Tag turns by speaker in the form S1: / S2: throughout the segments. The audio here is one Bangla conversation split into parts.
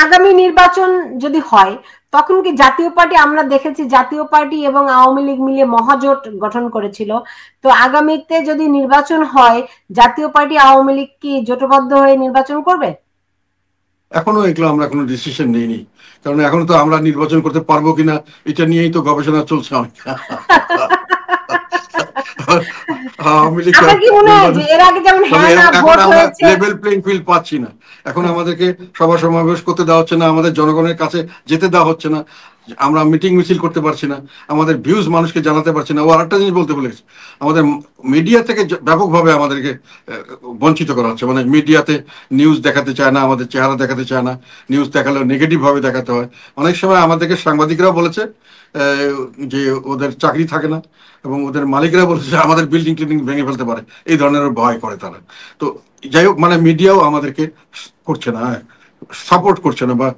S1: আগামী নির্বাচন যদি হয় তখন কি জাতীয় পার্টি, আমরা দেখেছি জাতীয় পার্টি এবং আওয়ামী লীগ মিলে মহাজোট গঠন করেছিল, তো আগামীতে যদি নির্বাচন হয় জাতীয় পার্টি আওয়ামী লীগ কি জোটবদ্ধ হয়ে নির্বাচন করবে?
S2: এখনো এগুলো আমরা কোনো ডিসিশন নিইনি, কারণ এখনো তো আমরা নির্বাচন করতে পারবো কিনা এটা নিয়েই তো গবেষণা চলছে অনেক। আওয়ামী লীগ
S1: আপনার কি মনে হয় যে
S2: নির্বাচন,
S1: এর আগে যেমন
S2: তবে
S1: হ্যাঁ না
S2: এখন
S1: ভোট
S2: আমরা
S1: হয়েছে?
S2: লেভেল প্লেইং ফিল্ড পাচ্ছি না। এখন আমাদেরকে সভা সমাবেশ করতে দেওয়া হচ্ছে না, আমাদের জনগণের কাছে যেতে দেওয়া হচ্ছে না, আমরা মিটিং মিছিল করতে পারছি না, আমাদের ভিউজ মানুষকে জানাতে পারছি না। ও আরেকটা জিনিস বলতে ভুলে গেছি, আমাদের মিডিয়া থেকে ব্যাপকভাবে আমাদেরকে বঞ্চিত করা হচ্ছে। মানে মিডিয়াতে নিউজ দেখাতে চায় না, আমাদের চেহারা দেখাতে চায় না, নিউজ দেখালেও নেগেটিভ ভাবে দেখাতে হয়। অনেক সময় আমাদেরকে সাংবাদিকরাও বলেছে যে ওদের চাকরি থাকে না, এবং ওদের মালিকরা বলেছে যে আমাদের বিল্ডিং টিল্ডিং ভেঙে ফেলতে পারে, এই ধরনের ভয় করে তারা। তো যাই হোক, মানে মিডিয়াও আমাদেরকে করছে না, সাপোর্ট করছে না, বা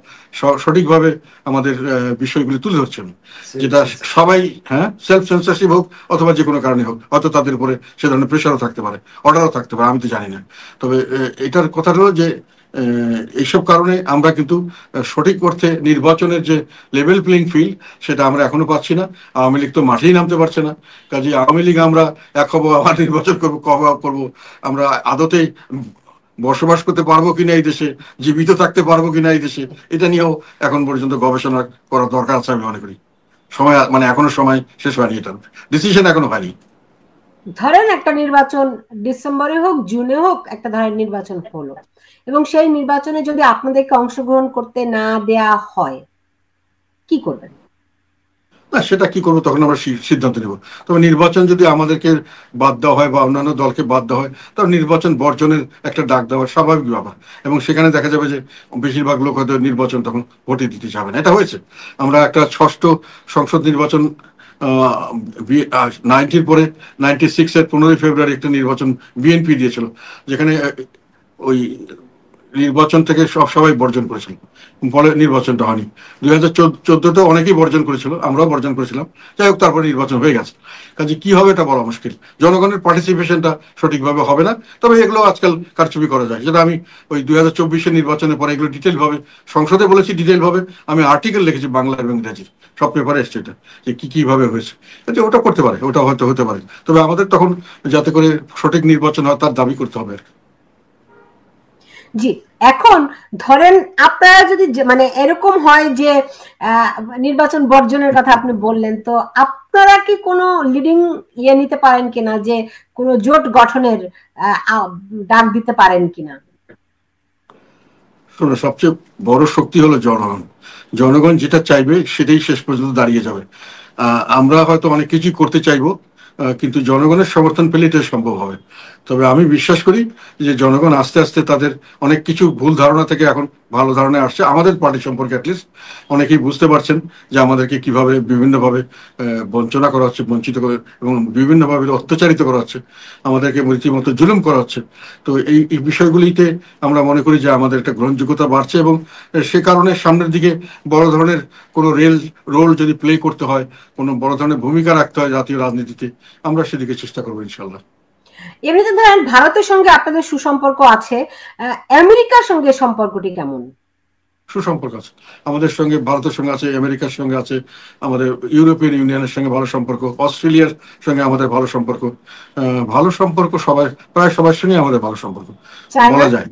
S2: সঠিকভাবে আমাদের বিষয়গুলি তুলে ধরছে না, যেটা সবাই, হ্যাঁ, সেলফ সেন্সরশিপ হোক অথবা যে কোনো কারণে হোক, হয়তো তাদের উপরে সে ধরনের প্রেশারও থাকতে পারে, অর্ডারও থাকতে পারে, আমি তো জানি না। তবে এটার কথা হলো যে এইসব কারণে আমরা কিন্তু সঠিক অর্থে নির্বাচনের যে লেভেল প্লেইং ফিল্ড সেটা আমরা এখনো পাচ্ছি না। আওয়ামী লীগ তো মাঠেই নামতে পারছে না। কাজে আওয়ামী লীগ আমরা এক হবো, আবার নির্বাচন করবো, কবে করবো, আমরা আদতে বসবাস করতে পারবো কিনা এই দেশে, জীবিত থাকতে পারবো কিনা এই দেশে, এটা নিয়েও এখন পর্যন্ত গবেষণা করা দরকার আছে আমি মনে করি। সময়, মানে এখনো সময় শেষ হয়নি, এটার ডিসিশন এখনো হয়নি।
S1: ধরেন একটা নির্বাচন ডিসেম্বরে হোক জুনে হোক, একটা ধরেন নির্বাচন হলো, এবং সেই নির্বাচনে যদি আপনাদেরকে অংশগ্রহণ করতে না দেয়া হয়, কি করবেন?
S2: না, সেটা কি করবো তখন আমরা সিদ্ধান্ত নেব। তবে নির্বাচন যদি আমাদেরকে বাদ দেওয়া হয় বা অন্যান্য দলকে বাদ দেওয়া হয়, তবে নির্বাচন বর্জনের একটা ডাক দেওয়া স্বাভাবিক ব্যাপার। এবং সেখানে দেখা যাবে যে বেশিরভাগ লোক হয়তো নির্বাচন তখন ভোটে দিতে চাবে না। এটা হয়েছে, আমরা একটা ষষ্ঠ সংসদ নির্বাচন 90-র পরে 96-এর 15ই ফেব্রুয়ারি একটা নির্বাচন বিএনপি দিয়েছিল, যেখানে ওই নির্বাচন থেকে সবাই বর্জন করেছিল, ফলে নির্বাচনটা হয়নি। 2014-তে অনেকেই বর্জন করেছিল, আমরাও বর্জন করেছিলাম। যাই হোক, তারপরে নির্বাচন হয়ে গেছে। কাজে কি হবে এটা বলা মুশকিল, জনগণের পার্টিসিপেশনটা সঠিকভাবে হবে না। তবে এগুলো আজকাল কারচুপি করা যায়, যেটা আমি ওই 2024-এর নির্বাচনের পরে এগুলো ডিটেল ভাবে সংসদে বলেছি, ডিটেল ভাবে আমি আর্টিকেল লিখেছি বাংলা এবং ইংরেজি, সব পেপারে এসছে এটা, যে কি কিভাবে হয়েছে। কাজে ওটা করতে পারে, ওটা হয়তো হতে পারে। তবে আমাদের তখন যাতে করে সঠিক নির্বাচন হয় তার দাবি করতে হবে আর কি।
S1: জি, এখন ধরেন আপনারা যদি মানে এরকম হয় যে নির্বাচন বর্জনের কথা আপনি বললেন, তো আপনারা কি কোনো লিডিং নিতে পারেন কিনা, যে কোনো জোট গঠনের ডাক দিতে পারেন কিনা?
S2: শোনো, সবচেয়ে বড় শক্তি হলো জনগণ। জনগণ যেটা চাইবে সেটাই শেষ পর্যন্ত দাঁড়িয়ে যাবে। আমরা হয়তো অনেক কিছুই করতে চাইবো, কিন্তু জনগণের সমর্থন পেলে এটা সম্ভব হবে। তবে আমি বিশ্বাস করি যে জনগণ আস্তে আস্তে তাদের অনেক কিছু ভুল ধারণা থেকে এখন ভালো ধারণায় আসছে, আমাদের পার্টি সম্পর্কে অ্যাটলিস্ট অনেকেই বুঝতে পারছেন যে আমাদেরকে কিভাবে বিভিন্নভাবে বঞ্চনা করা হচ্ছে, বঞ্চিত করে এবং বিভিন্নভাবে অত্যাচারিত করা হচ্ছে, আমাদেরকে রীতিমতো জুলুম করা হচ্ছে। তো এই বিষয়গুলিতে আমরা মনে করি যে আমাদের একটা গ্রহণযোগ্যতা বাড়ছে, এবং সে কারণে সামনের দিকে বড় ধরনের কোনো রোল যদি প্লে করতে হয়, কোনো বড় ধরনের ভূমিকা রাখতে হয় জাতীয় রাজনীতিতে, আমরা সেদিকে চেষ্টা করবো ইনশাল্লাহ।
S1: এমনিতে ধরেন ভারতের সঙ্গে আপনাদের সুসম্পর্ক আছে, আমেরিকার সঙ্গে সম্পর্কটি কেমন?
S2: সুসম্পর্ক আছে আমাদের সঙ্গে, ভারতের সঙ্গে আছে, আমেরিকার সঙ্গে আছে, আমাদের ইউরোপিয়ান ইউনিয়নের সঙ্গে ভালো সম্পর্ক, অস্ট্রেলিয়ার সঙ্গে আমাদের ভালো সম্পর্ক। ভালো সম্পর্ক সবাই, প্রায় সবার সঙ্গে আমাদের ভালো সম্পর্ক
S1: চায়না?
S2: বলা যায়।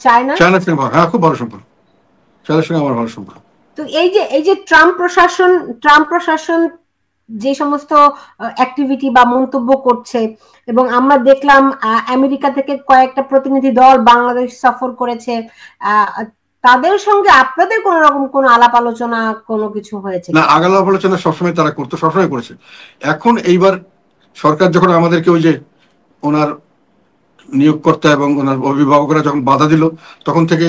S1: চায়না?
S2: চায়নার সঙ্গে, হ্যাঁ, খুব ভালো সম্পর্ক, চায়নার সঙ্গে আমার ভালো সম্পর্ক।
S1: তো এই যে ট্রাম্প প্রশাসন যে সমস্ত অ্যাক্টিভিটি বা মন্তব্য করছে, এবং আমরা দেখলাম আমেরিকা থেকে কয়েকটা প্রতিনিধি দল বাংলাদেশ সফর করেছে, তাদের সঙ্গে আপনাদের কোন রকম কোন আলাপ আলোচনা কোনো কিছু হয়েছে
S2: না,
S1: কি?
S2: আলাপ আলোচনা সবসময় তারা করতো, সবসময় করেছে। এখন এইবার সরকার যখন আমাদেরকে ওই যে ওনার নিয়োগকর্তা এবং ওনার অভিভাবকরা যখন বাধা দিল, তখন থেকে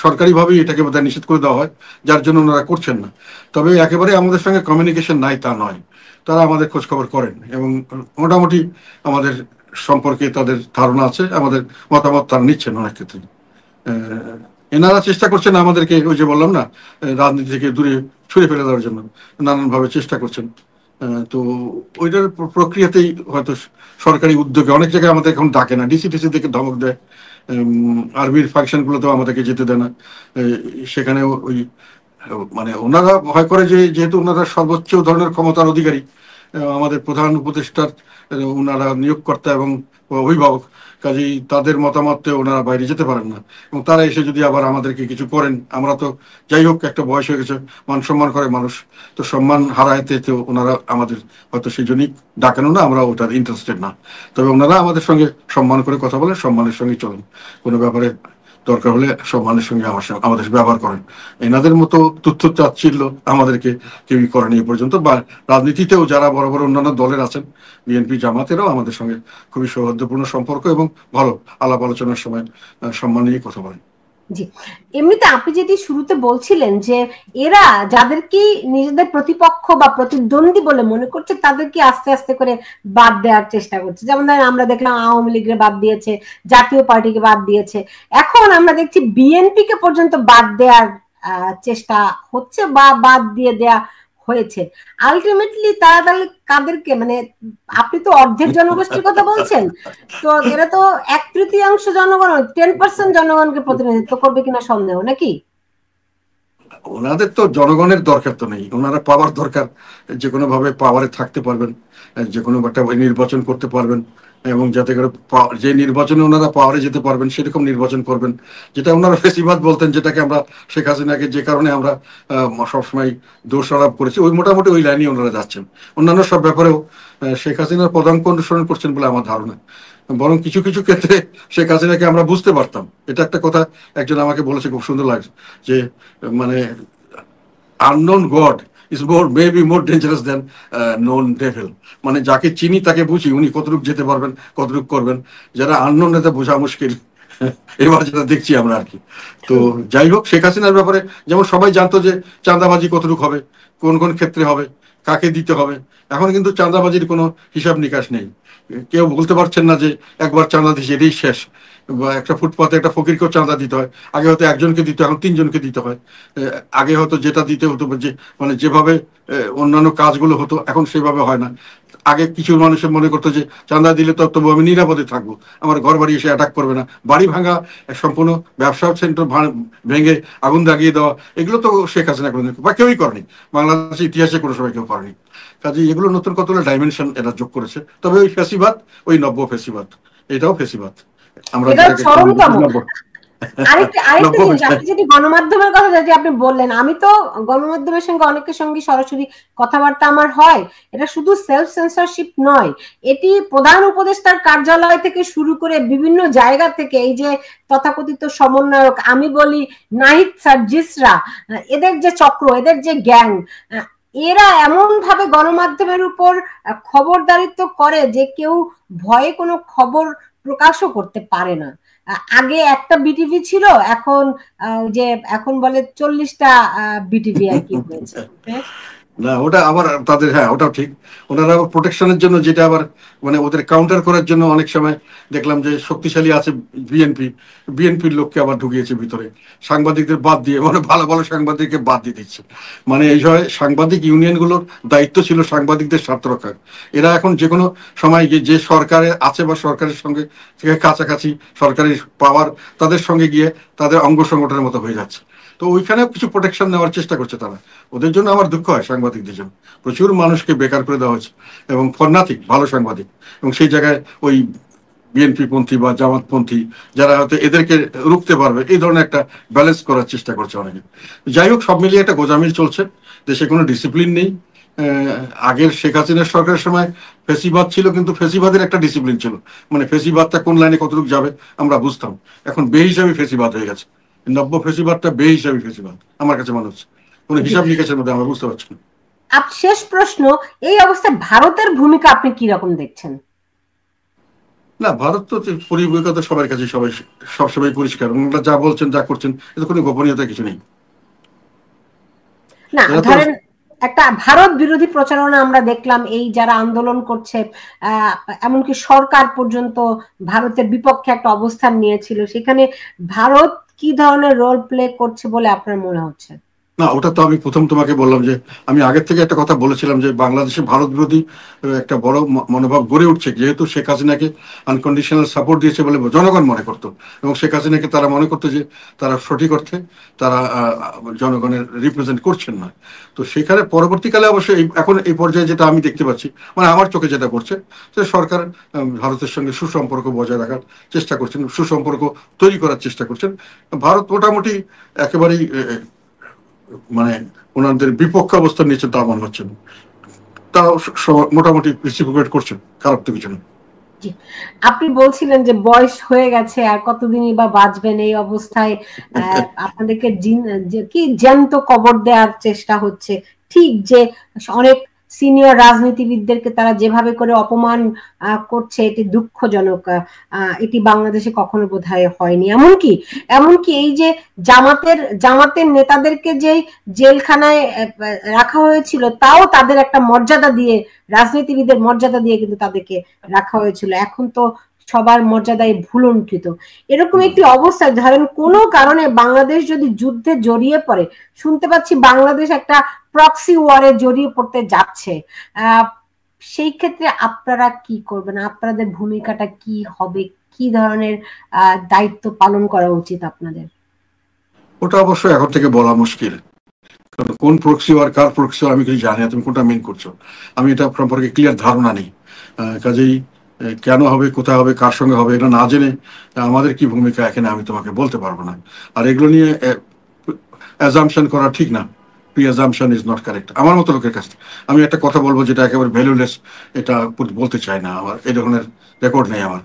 S2: সরকারিভাবেই এটাকে বোধহয় নিষেধ করে দেওয়া হয়, যার জন্য ওনারা করছেন না। তবে একেবারে আমাদের সঙ্গে কমিউনিকেশন নাই তা নয়, তারা আমাদের খোঁজ খবর করেন, এবং মোটামুটি আমাদের সম্পর্কে তাদের ধারণা আছে, আমাদের মতামত তারা নিচ্ছেন অনেক ক্ষেত্রে। এনারা চেষ্টা করছেন আমাদেরকে, ওই যে বললাম না, রাজনীতি থেকে দূরে ছুঁড়ে ফেলে দেওয়ার জন্য নানানভাবে চেষ্টা করছেন। তো ওইটার প্রক্রিয়াতেই হয়তো সরকারি উদ্যোগে অনেক জায়গায় আমাদের এখন ডাকে না, ডিসি টিসি থেকে ধমক দেয়, আর্মির ফাংশন গুলোতেও আমাদেরকে যেতে দেয় না। সেখানে ওই মানে ওনারা ভয় করে যে যেহেতু ওনারা সর্বোচ্চ ধরনের ক্ষমতার অধিকারী, আমাদের প্রধান উপদেষ্টার ওনারা নিয়োগকর্তা এবং অভিভাবক, কাজেই তাদের মতামতে ওনারা বাইরে যেতে পারেন না। এবং তারা এসে যদি আবার আমাদেরকে কিছু করেন, আমরা তো যাই হোক একটা বয়স হয়ে গেছে, মান সম্মান করে মানুষ, তো সম্মান হারাইতে তো ওনারা আমাদের হয়তো সেই জন্যই ডাকেনও না, আমরা ওটার ইন্টারেস্টেড না। তবে ওনারা আমাদের সঙ্গে সম্মান করে কথা বলেন, সম্মানের সঙ্গে চলেন, কোনো ব্যাপারে দরকার হলে সম্মানের সঙ্গে আমাদের ব্যবহার করেন। এনাদের মতো তুচ্ছ চাচ্ছিল্য আমাদেরকে কেউই করেনি এ পর্যন্ত। বা রাজনীতিতেও যারা বড় বড় অন্যান্য দলের আছেন, বিএনপি জামাতেরও আমাদের সঙ্গে খুবই সৌহার্দ্যপূর্ণ সম্পর্ক এবং ভালো আলাপ আলোচনার সময় সম্মান নিয়ে কথা বলেন।
S1: জি, এমনিতে আপনি যেটি শুরুতে বলছিলেন যে এরা যাদেরকে নিজেদের প্রতিপক্ষ বা প্রতিদ্বন্দ্বী বলে মনে করছে তাদেরকে আস্তে আস্তে করে বাদ দেওয়ার চেষ্টা করছে। যেমন ধরেন আমরা দেখলাম আওয়ামী লীগের বাদ দিয়েছে, জাতীয় পার্টিকে বাদ দিয়েছে, এখন আমরা দেখছি বিএনপি কে পর্যন্ত বাদ দেওয়ার চেষ্টা হচ্ছে বা বাদ দিয়ে দেয়া হয়েছে। আলটিমেটলি তারা তাহলে কাদেরকে, মানে আপনি তো অর্ধেক জনগোষ্ঠীর কথা বলছেন, তো এরা তো 1/3 জনগণ, 10% জনগণকে প্রতিনিধিত্ব করবে কিনা সন্দেহ, নাকি?
S2: ওনাদের তো জনগণের দরকার তো নেই, ওনারা পাওয়ার দরকার, যে কোনো ভাবে পাওয়ারে থাকতে পারবেন, যে কোনো একটা নির্বাচন করতে পারবেন, এবং যাতে করে যে নির্বাচনে ওনারা পাওয়ারে যেতে পারবেন সেরকম নির্বাচন করবেন, যেটা ওনারা ফেসিবাদ বলতেন, যেটাকে আমরা শেখ হাসিনাকে যে কারণে আমরা সবসময় দোষারোপ করেছি, ওই মোটামুটি ওই লাইনে ওনারা যাচ্ছেন। অন্যান্য সব ব্যাপারেও শেখ হাসিনার পদাঙ্ক অনুসরণ করছেন বলে আমার ধারণা। বরং কিছু কিছু ক্ষেত্রে শেখ হাসিনাকে আমরা বুঝতে পারতাম। এটা একটা কথা একজন আমাকে বলেছে, খুব সুন্দর লাগছে, যে মানে unknown God is maybe more dangerous than known devil। মানে যাকে চিনি তাকে বুঝি উনি কতটুকু যেতে পারবেন, কতটুকু করবেন, যারা আননোন নেতা বোঝা মুশকিল। এবার যেটা দেখছি আমরা আর কি। তো যাই হোক, শেখ হাসিনার ব্যাপারে যেমন সবাই জানতো যে চাঁদাবাজি কতটুকু হবে, কোন কোন ক্ষেত্রে হবে, কাকে দিতে হবে। এখন কিন্তু চাঁদাবাজির কোনো হিসাব নিকাশ নেই। কেউ বলতে পারছেন না যে একবার চাঁদা দিয়েছে এটাই শেষ, বা একটা ফুটপাতে একটা ফকিরকেও চাঁদা দিতে হয়। আগে হয়তো একজনকে দিতে, এখন 3জনকে দিতে হয়। আগে হয়তো যেটা দিতে হতো, যে মানে যেভাবে অন্যান্য কাজগুলো হতো, এখন সেভাবে হয় না। আগে কিছু মানুষের মনে করতো যে চাঁদা দিলে তো তবু আমি নিরাপদে থাকবো, আমার ঘর বাড়ি এসে অ্যাটাক করবে না। বাড়ি ভাঙা, সম্পূর্ণ ব্যবসা সেন্টার ভেঙে আগুন লাগিয়ে দেওয়া, এগুলো তো শেখ হাসিনা কোনোদিন বা কেউই করেনি, বাংলাদেশের ইতিহাসে কোনো সময় কেউ করেনি। কাজে এগুলো নতুন কতগুলো ডাইমেনশন এরা যোগ করেছে। তবে ওই ফেসিবাদ, ওই নব্য ফেসিবাদ, এটাও ফেসিবাদ। আমরা যেটাকে
S1: আরেকটা জিনিস, আপনি যদি গণমাধ্যমের কথা যদি আপনি বললেন, আমি তো গণমাধ্যমের সঙ্গে অনেকের সঙ্গে সরাসরি কথাবার্তা আমার হয়। এটা শুধু সেলফ সেন্সরশিপ নয়, এটি প্রধান উপদেষ্টার কার্যালয় থেকে শুরু করে বিভিন্ন জায়গা থেকে এই যে তথাকথিত সমন্বয়ক, আমি বলি নাহিদ সার্জিসরা, এদের যে চক্র, এদের যে গ্যাং, এরা এমন ভাবে গণমাধ্যমের উপর খবরদারিত্ব করে যে কেউ ভয়ে কোনো খবর প্রকাশও করতে পারে না। আগে একটা বিটিভি ছিল, এখন যে এখন বলে 40টা বিটিভি আর কি হয়েছে।
S2: না, ওটা আবার তাদের, হ্যাঁ ওটাও ঠিক, ওনারা প্রোটেকশনের জন্য, যেটা আবার মানে ওদের কাউন্টার করার জন্য অনেক সময় দেখলাম যে শক্তিশালী আছে বিএনপির লোককে আবার ঢুকিয়েছে ভিতরে, সাংবাদিকদের বাদ দিয়ে, মানে ভালো ভালো সাংবাদিককে বাদ দিয়ে দিচ্ছে। মানে এই সময় সাংবাদিক ইউনিয়নগুলোর দায়িত্ব ছিল সাংবাদিকদের স্বার্থ রক্ষা। এরা এখন যে কোনো সময় যে সরকারে আছে বা সরকারের সঙ্গে কাছাকাছি, সরকারি পাওয়ার তাদের সঙ্গে গিয়ে তাদের অঙ্গ সংগঠনের মতো হয়ে যাচ্ছে। তো ওইখানেও কিছু প্রোটেকশন নেওয়ার চেষ্টা করছে তারা। ওদের জন্য আমার দুঃখ হয়, সাংবাদিকদের জন্য প্রচুর মানুষকে বেকার করে দেওয়া হয়েছে, এবং ফরনাথিক ভালো সাংবাদিক, এবং সেই জায়গায় ওই বিএনপি পন্থী বা জামাতপন্থী যারা হয়তো এদেরকে রুখতে পারবে, এই ধরনের একটা ব্যালেন্স করার চেষ্টা করছে অনেকে। যাই হোক, সব মিলিয়ে একটা গোজামিল চলছে, দেশে কোনো ডিসিপ্লিন নেই। আগের শেখ হাসিনার সরকারের সময় ফেসিবাদ ছিল, কিন্তু ফেসিবাদের একটা ডিসিপ্লিন ছিল, মানে ফেসিবাদটা কোন লাইনে কতটুকু যাবে আমরা বুঝতাম। এখন বেহিসাবি ফেসিবাদ হয়ে গেছে, নব্য ফেসিবাদটা বেহিসাবি ফেসিবাদ আমার কাছে মনে হচ্ছে, কোনো হিসাব নিকাশের মধ্যে আমরা বুঝতে পারছি না।
S1: শেষ প্রশ্ন, এই অবস্থায় ভারতের ভূমিকা আপনি কি রকম দেখছেন?
S2: না, ভারত তো পরিবেশগত সবার কাছে সবাই সবসময় পরিষ্কার, ওনারা যা বলছেন যা করছেন এতে কোনো গোপনীয়তা কিছু নেই।
S1: না ধরেন একটা ভারত বিরোধী প্রচারণা আমরা দেখলাম, এই যারা আন্দোলন করছে, এমনকি সরকার পর্যন্ত ভারতের বিপক্ষে একটা অবস্থান নিয়েছিল, সেখানে ভারত কি ধরনের রোল প্লে করছে বলে আপনার মনে হচ্ছে?
S2: না, ওটা তো আমি প্রথম তোমাকে বললাম যে আমি আগের থেকে একটা কথা বলেছিলাম যে বাংলাদেশে ভারত বিরোধী একটা বড় মনোভাব গড়ে উঠছে, যেহেতু শেখ হাসিনাকে আনকন্ডিশনাল সাপোর্ট দিয়েছে বলে জনগণ মনে করতো, এবং শেখ হাসিনাকে তারা মনে করতো যে তারা সঠিক অর্থে তারা জনগণের রিপ্রেজেন্ট করছেন না। তো সেখানে পরবর্তীকালে অবশ্যই এখন এই পর্যায়ে যেটা আমি দেখতে পাচ্ছি, মানে আমার চোখে যেটা করছে, যে সরকার ভারতের সঙ্গে সুসম্পর্ক বজায় রাখার চেষ্টা করছেন, সুসম্পর্ক তৈরি করার চেষ্টা করছেন। ভারত মোটামুটি একেবারেই মানে ওনাদের বিপক্ষ অবস্থান নিয়েছে তা মনে হচ্ছে না। তাও মোটামুটি রেসিপ্রোকেট করছেন, খারাপ তো কিছু না।
S1: আপনি বলছিলেন যে বয়স হয়ে গেছে, আর কতদিনই বা বাঁচবেন, এই অবস্থায় আপনাদেরকে কি জ্যান্ত কবর দেওয়ার চেষ্টা হচ্ছে। ঠিক যে অনেক সিনিয়র রাজনীতিবিদদেরকে তারা যেভাবে করে অপমান করছে, এটি দুঃখজনক। এটি বাংলাদেশে কখনো বোধহয় হয়নি। এমনকি এই যে জামাতের নেতাদেরকে যে জেলখানায় রাখা হয়েছিল, তাও তাদের একটা মর্যাদা দিয়ে, রাজনীতিবিদের মর্যাদা দিয়ে কিন্তু তাদেরকে রাখা হয়েছিল। এখন তো সবার মর্যাদায় ভুলুণ্ঠিত। এরকম একটি অবস্থায় ধরেন কোনো কারণে বাংলাদেশ যদি যুদ্ধে জড়িয়ে পড়ে, শুনতে পাচ্ছি বাংলাদেশ একটা প্রক্সি ওয়ারে জড়িয়ে পড়তে যাচ্ছে, সেই ক্ষেত্রে আপনারা কি করবেন? আপনাদের ভূমিকাটা কি হবে? কি ধরনের দায়িত্ব পালন করা উচিত আপনাদের?
S2: ওটা অবশ্যই এখন থেকে বলা মুশকিল, কারণ কোন প্রক্সি আর কার প্রক্সি আমি কিছু জানি না, তুমি কোনটা মেন করছো আমি এটা সম্পর্কে ক্লিয়ার ধারণা নেই। কাজেই কেন হবে, কোথায় হবে, কার সঙ্গে হবে, এটা না জেনে আমাদের কি ভূমিকা এখানে আমি তোমাকে বলতে পারবো না। আর এগুলো নিয়ে অ্যাজাম্পশন করা ঠিক না, pre assumption is not correct আমার মতো লোকের কাছ থেকে। আমি একটা কথা বলবো যেটা একেবারে ভ্যালুলেস, এটা বলতে চাই না, আমার এই ধরনের রেকর্ড নেই আমার।